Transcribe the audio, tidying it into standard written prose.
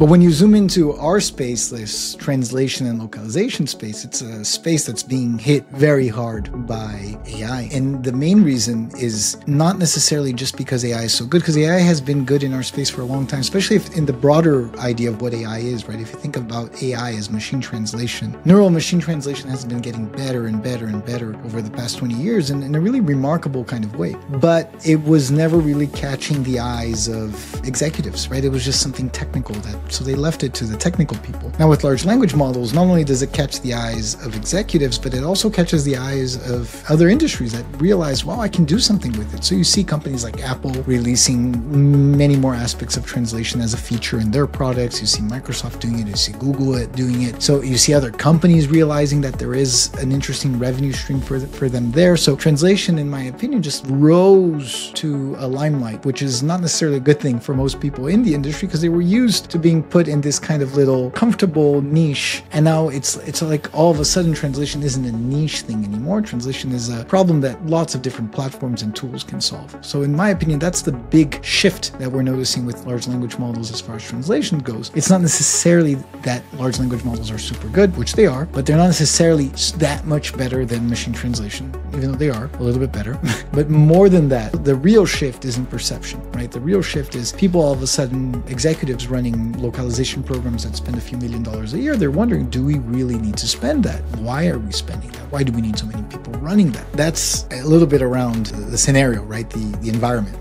But when you zoom into our space, this translation and localization space, it's a space that's being hit very hard by AI. And the main reason is not necessarily just because AI is so good, because AI has been good in our space for a long time, especially if in the broader idea of what AI is, right? If you think about AI as machine translation, neural machine translation has been getting better and better and better over the past 20 years in a really remarkable kind of way. But it was never really catching the eyes of executives, right? It was just something technical, so they left it to the technical people. Now with large language models, not only does it catch the eyes of executives, but it also catches the eyes of other industries that realize, wow, I can do something with it. So you see companies like Apple releasing many more aspects of translation as a feature in their products. You see Microsoft doing it, you see Google doing it. So you see other companies realizing that there is an interesting revenue stream for them there. So translation, in my opinion, just rose to a limelight, which is not necessarily a good thing for most people in the industry because they were used to being put in this kind of little comfortable niche. And now it's like all of a sudden translation isn't a niche thing anymore. Translation is a problem that lots of different platforms and tools can solve. So in my opinion, that's the big shift that we're noticing with large language models as far as translation goes. It's not necessarily that large language models are super good, which they are, but they're not necessarily that much better than machine translation, even though they are a little bit better. But more than that, the real shift is in perception, right? The real shift is people all of a sudden, executives running localization programs that spend a few $1,000,000 a year, they're wondering, do we really need to spend that? Why are we spending that? Why do we need so many people running that? That's a little bit around the scenario, right? The environment.